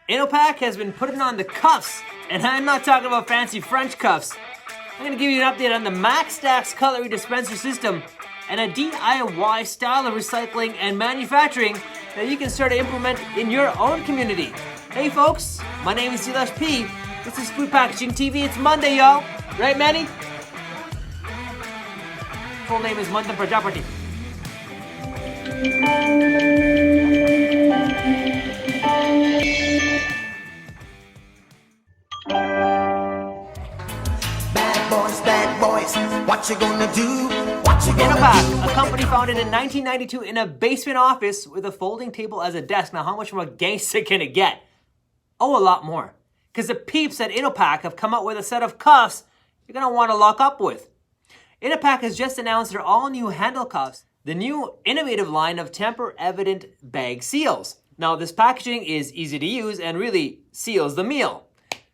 InnoPak has been putting on the cuffs, and I'm not talking about fancy French cuffs. I'm going to give you an update on the MaxStax Cutlery Dispenser system and a DIY style of recycling and manufacturing that you can start to implement in your own community. Hey folks, my name is P. This is Food Packaging TV. It's Monday, y'all. Right, Manny? Full name is Mandan Prajapati. Bad boys, what you gonna do? What you gonna InnoPak, do? a company founded in 1992 in a basement office with a folding table as a desk. Now, how much more gangster can it get? Oh, a lot more. Because the peeps at InnoPak have come up with a set of cuffs you're gonna want to lock up with. InnoPak has just announced their all-new handle cuffs, the new innovative line of tamper-evident bag seals. Now, this packaging is easy to use and really seals the meal.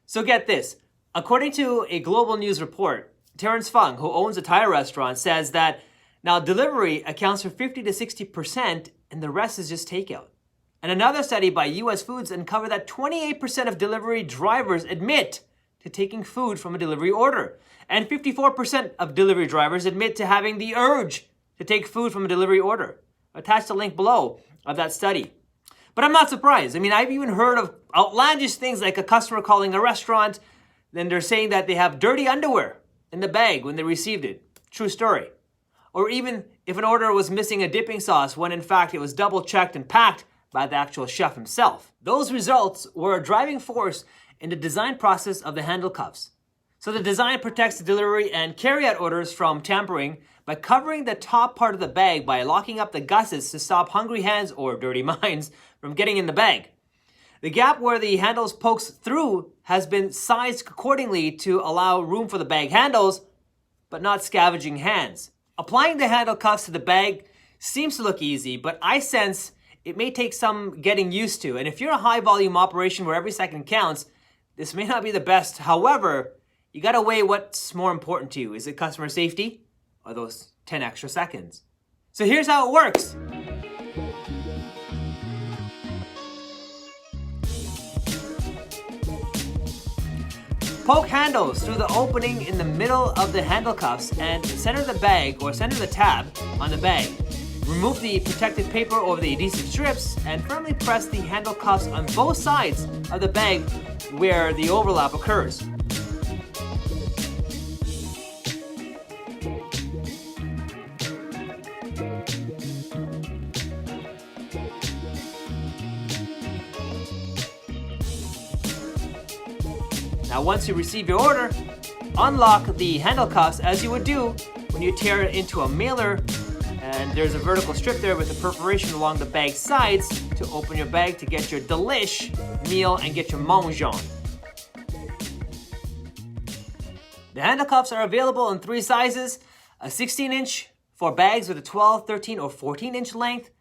So get this. According to a global news report, Terrence Fung, who owns a Thai restaurant, says that now delivery accounts for 50 to 60% and the rest is just takeout. And another study by US Foods uncovered that 28% of delivery drivers admit to taking food from a delivery order. And 54% of delivery drivers admit to having the urge to take food from a delivery order. Attach the link below of that study. But I'm not surprised. I mean, I've even heard of outlandish things like a customer calling a restaurant, then they're saying that they have dirty underwear in the bag when they received it. True story. Or even if an order was missing a dipping sauce when in fact it was double checked and packed by the actual chef himself. Those results were a driving force in the design process of the handle cuffs. So the design protects the delivery and carryout orders from tampering by covering the top part of the bag by locking up the gussets to stop hungry hands or dirty minds from getting in the bag. The gap where the handles pokes through has been sized accordingly to allow room for the bag handles, but not scavenging hands. Applying the handle cuffs to the bag seems to look easy, but I sense it may take some getting used to. And if you're a high volume operation where every second counts, this may not be the best. However, you gotta weigh what's more important to you. Is it customer safety or those 10 extra seconds? So here's how it works. Poke handles through the opening in the middle of the handle cuffs and center the bag or center the tab on the bag. Remove the protective paper over the adhesive strips and firmly press the handle cuffs on both sides of the bag where the overlap occurs. Now, once you receive your order, unlock the handle cuffs as you would do when you tear it into a mailer, and there's a vertical strip there with a perforation along the bag sides to open your bag to get your delish meal and get your mange on. The handle cuffs are available in 3 sizes, a 16-inch for bags with a 12, 13, or 14-inch length.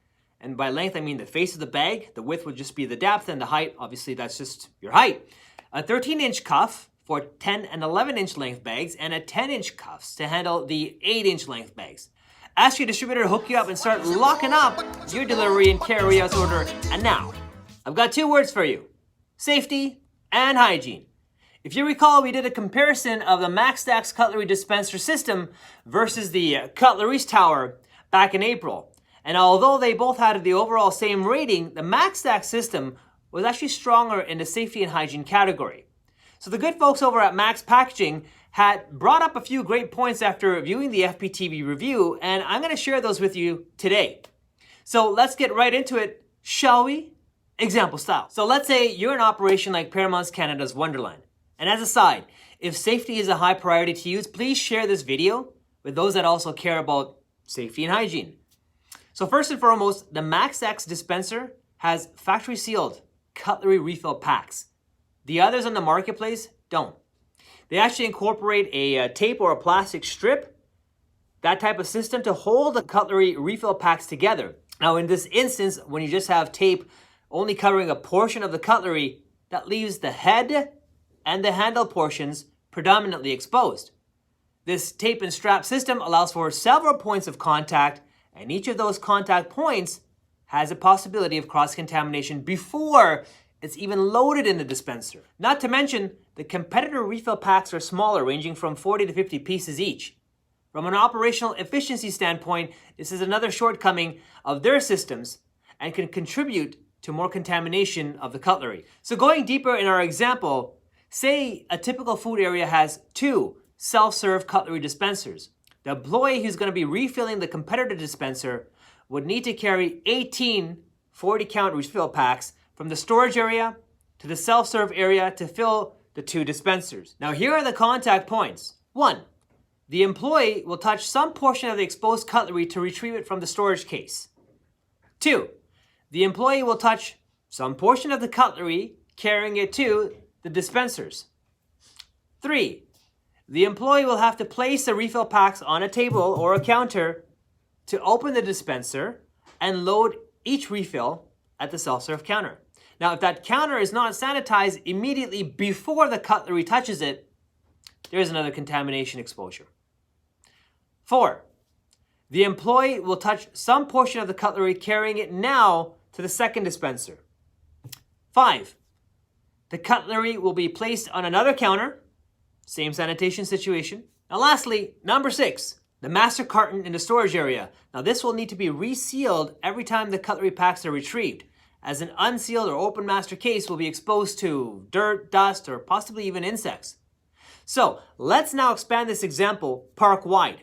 And by length, I mean the face of the bag. The width would just be the depth, and the height, obviously, that's just your height. A 13-inch cuff for 10 and 11-inch length bags, and a 10-inch cuffs to handle the 8-inch length bags. Ask your distributor to hook you up and start locking up your delivery and carryout order. And now, I've got 2 words for you: safety and hygiene. If you recall, we did a comparison of the MaxStax Cutlery Dispenser system versus the Cutlery's Tower back in April. And although they both had the overall same rating, the MaxStax system was actually stronger in the safety and hygiene category. So the good folks over at Max Packaging had brought up a few great points after reviewing the FPTV review, and I'm gonna share those with you today. So let's get right into it, shall we? Example style. So let's say you're an operation like Paramount Canada's Wonderland. And as a side, if safety is a high priority to you, please share this video with those that also care about safety and hygiene. So first and foremost, the MaxStax dispenser has factory sealed cutlery refill packs. The others on the marketplace don't. They actually incorporate a tape or a plastic strip, that type of system, to hold the cutlery refill packs together. Now in this instance, when you just have tape only covering a portion of the cutlery, that leaves the head and the handle portions predominantly exposed. This tape and strap system allows for several points of contact, and each of those contact points has a possibility of cross-contamination before it's even loaded in the dispenser. Not to mention, the competitor refill packs are smaller, ranging from 40 to 50 pieces each. From an operational efficiency standpoint, this is another shortcoming of their systems and can contribute to more contamination of the cutlery. So going deeper in our example, say a typical food area has 2 self-serve cutlery dispensers. The employee who's going to be refilling the competitor dispenser would need to carry 18 40-count refill packs from the storage area to the self-serve area to fill the 2 dispensers. Now here are the contact points. 1. The employee will touch some portion of the exposed cutlery to retrieve it from the storage case. 2. The employee will touch some portion of the cutlery, carrying it to the dispensers. 3. The employee will have to place the refill packs on a table or a counter to open the dispenser and load each refill at the self-serve counter. Now, if that counter is not sanitized immediately before the cutlery touches it, there's another contamination exposure. 4. The employee will touch some portion of the cutlery, carrying it now to the second dispenser. 5. The cutlery will be placed on another counter, same sanitation situation. Now lastly, number 6, the master carton in the storage area. Now this will need to be resealed every time the cutlery packs are retrieved, as an unsealed or open master case will be exposed to dirt, dust, or possibly even insects. So let's now expand this example park-wide.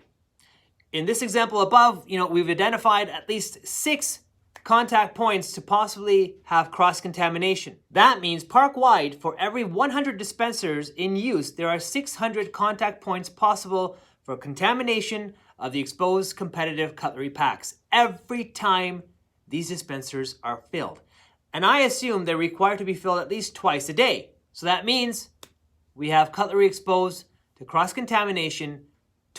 In this example above, we've identified at least 6 contact points to possibly have cross-contamination. That means park-wide, for every 100 dispensers in use, there are 600 contact points possible for contamination of the exposed competitive cutlery packs every time these dispensers are filled. And I assume they're required to be filled at least twice a day. So that means we have cutlery exposed to cross-contamination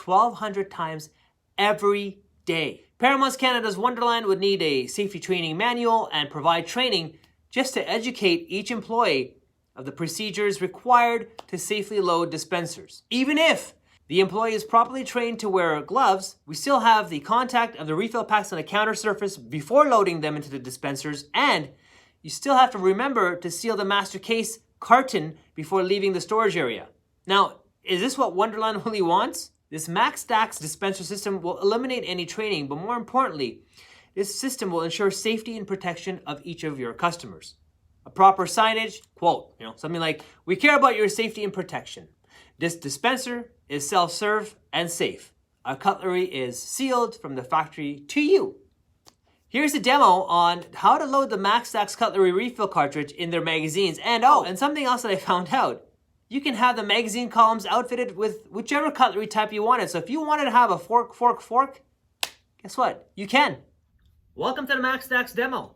1,200 times every day. Paramount Canada's Wonderland would need a safety training manual and provide training just to educate each employee of the procedures required to safely load dispensers. Even if the employee is properly trained to wear gloves, we still have the contact of the refill packs on a counter surface before loading them into the dispensers, and you still have to remember to seal the master case carton before leaving the storage area. Now, is this what Wonderland really wants? This MaxStaxx dispenser system will eliminate any training, but more importantly, this system will ensure safety and protection of each of your customers. A proper signage, quote, something like, "We care about your safety and protection. This dispenser is self-serve and safe. Our cutlery is sealed from the factory to you." Here's a demo on how to load the MaxStaxx Cutlery refill cartridge in their magazines. And something else that I found out. You can have the magazine columns outfitted with whichever cutlery type you wanted. So if you wanted to have a fork, guess what? You can. Welcome to the MaxStaxx Demo.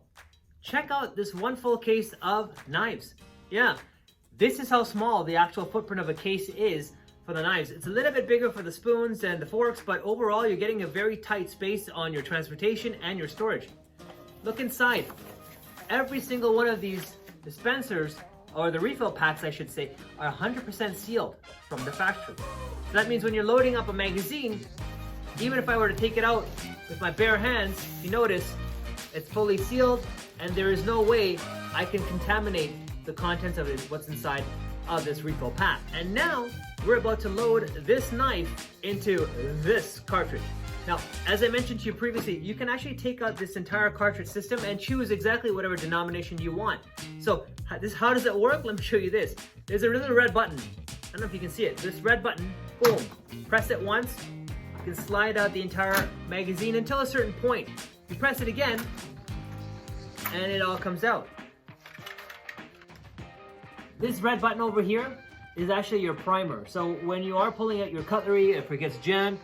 Check out this one full case of knives. Yeah, this is how small the actual footprint of a case is for the knives. It's a little bit bigger for the spoons and the forks, but overall you're getting a very tight space on your transportation and your storage. Look inside. Every single one of these dispensers, or the refill packs I should say, are 100% sealed from the factory. So that means when you're loading up a magazine, even if I were to take it out with my bare hands, you notice it's fully sealed and there is no way I can contaminate the contents of it, what's inside of this refill pack. And now we're about to load this knife into this cartridge. Now, as I mentioned to you previously, you can actually take out this entire cartridge system and choose exactly whatever denomination you want. So how does it work? Let me show you this. There's a little red button. I don't know if you can see it. This red button, boom, press it once. You can slide out the entire magazine until a certain point. You press it again, and it all comes out. This red button over here is actually your primer. So when you are pulling out your cutlery, if it gets jammed,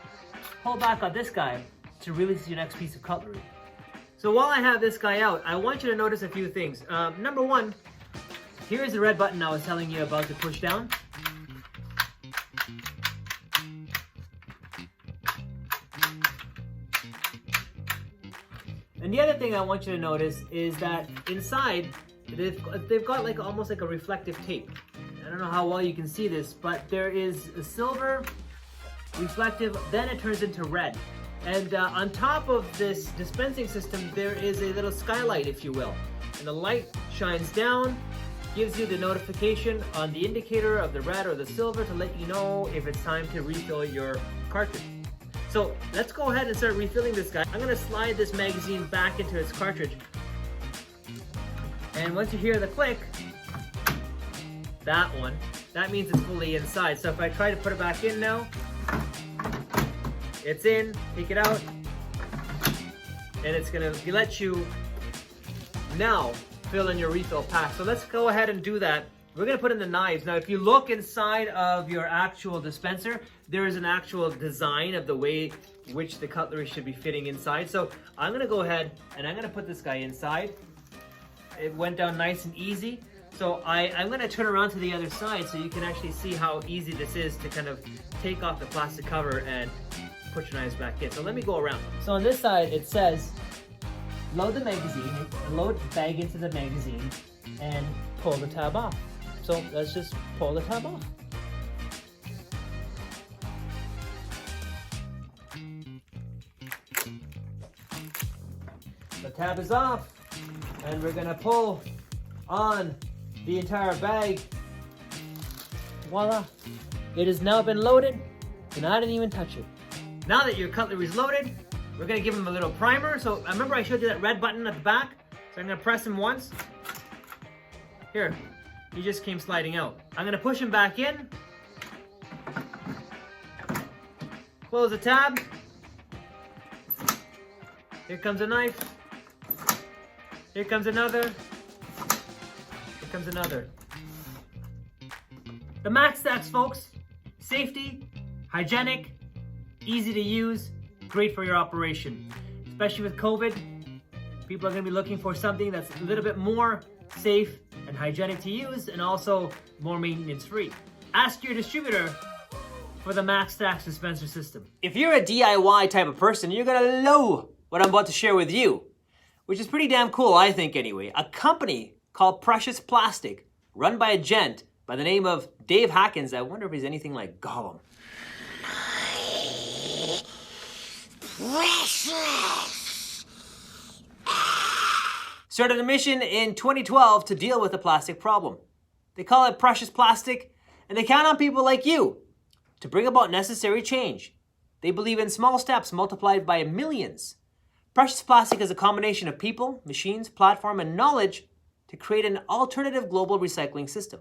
pull back on this guy to release your next piece of cutlery. So while I have this guy out, I want you to notice a few things. Number one, here's the red button I was telling you about to push down. And the other thing I want you to notice is that inside, they've got like almost like a reflective tape. I don't know how well you can see this, but there is a silver reflective, then it turns into red. And on top of this dispensing system, there is a little skylight, if you will. And the light shines down gives you the notification on the indicator of the red or the silver to let you know if it's time to refill your cartridge. So let's go ahead and start refilling this guy. I'm gonna slide this magazine back into its cartridge. And once you hear the click, that means it's fully inside. So if I try to put it back in now, it's in, take it out, and it's gonna let you now fill in your refill pack. So let's go ahead and do that. We're gonna put in the knives. Now, if you look inside of your actual dispenser, there is an actual design of the way which the cutlery should be fitting inside. So I'm gonna go ahead and I'm gonna put this guy inside. It went down nice and easy. So I'm gonna turn around to the other side so you can actually see how easy this is to kind of take off the plastic cover and put your knives back in. So let me go around. So on this side, it says, load the magazine, load the bag into the magazine, and pull the tab off. So let's just pull the tab off. The tab is off, and we're gonna pull on the entire bag. Voila! It has now been loaded, and I didn't even touch it. Now that your cutlery is loaded, we're gonna give him a little primer. So remember I showed you that red button at the back? So I'm gonna press him once. Here, he just came sliding out. I'm gonna push him back in. Close the tab. Here comes a knife. Here comes another. Here comes another. The MaxStax, folks. Safety, hygienic, easy to use, great for your operation. Especially with COVID, people are gonna be looking for something that's a little bit more safe and hygienic to use, and also more maintenance free. Ask your distributor for the MaxStax dispenser system. If you're a DIY type of person, you're gonna love what I'm about to share with you, which is pretty damn cool, I think anyway. A company called Precious Plastic, run by a gent by the name of Dave Hackins. I wonder if he's anything like Gollum. Precious! Started a mission in 2012 to deal with the plastic problem. They call it Precious Plastic, and they count on people like you to bring about necessary change. They believe in small steps multiplied by millions. Precious Plastic is a combination of people, machines, platform, and knowledge to create an alternative global recycling system.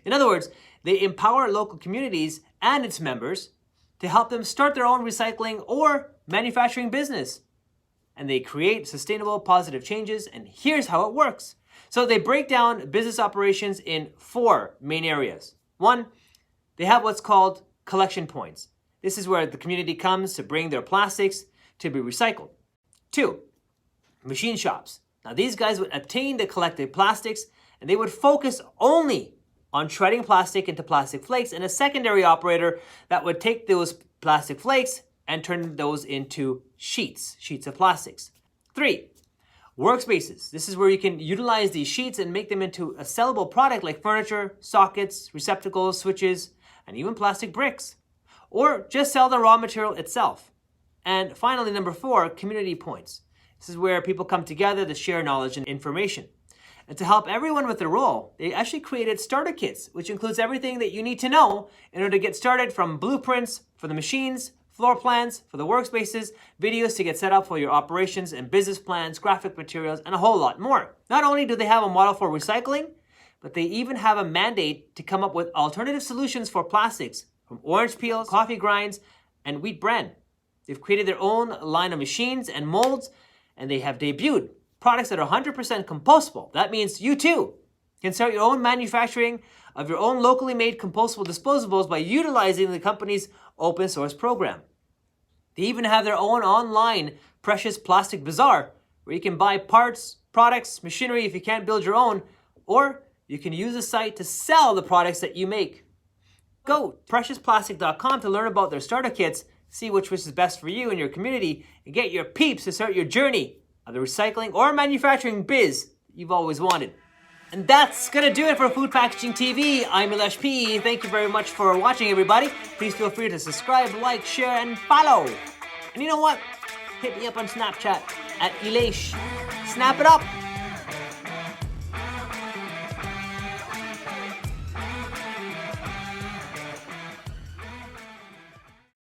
In other words, they empower local communities and its members to help them start their own recycling or manufacturing business. And they create sustainable, positive changes, and here's how it works. So they break down business operations in 4 main areas. 1, they have what's called collection points. This is where the community comes to bring their plastics to be recycled. 2, machine shops. Now these guys would obtain the collected plastics and they would focus only on shredding plastic into plastic flakes, and a secondary operator that would take those plastic flakes and turn those into sheets of plastics. 3, workspaces. This is where you can utilize these sheets and make them into a sellable product like furniture, sockets, receptacles, switches, and even plastic bricks. Or just sell the raw material itself. And finally, number 4, community points. This is where people come together to share knowledge and information. And to help everyone with their role, they actually created starter kits, which includes everything that you need to know in order to get started, from blueprints for the machines, floor plans for the workspaces, videos to get set up for your operations, and business plans, graphic materials, and a whole lot more. Not only do they have a model for recycling, but they even have a mandate to come up with alternative solutions for plastics, from orange peels, coffee grinds, and wheat bran. They've created their own line of machines and molds, and they have debuted products that are 100% compostable. That means you too can start your own manufacturing of your own locally made compostable disposables by utilizing the company's open source program. They even have their own online Precious Plastic Bazaar, where you can buy parts, products, machinery if you can't build your own, or you can use the site to sell the products that you make. Go to preciousplastic.com to learn about their starter kits, see which is best for you and your community, and get your peeps to start your journey of the recycling or manufacturing biz you've always wanted. And that's gonna do it for Food Packaging TV. I'm Elish P. Thank you very much for watching, everybody. Please feel free to subscribe, like, share, and follow. And you know what? Hit me up on Snapchat at Elish. Snap it up.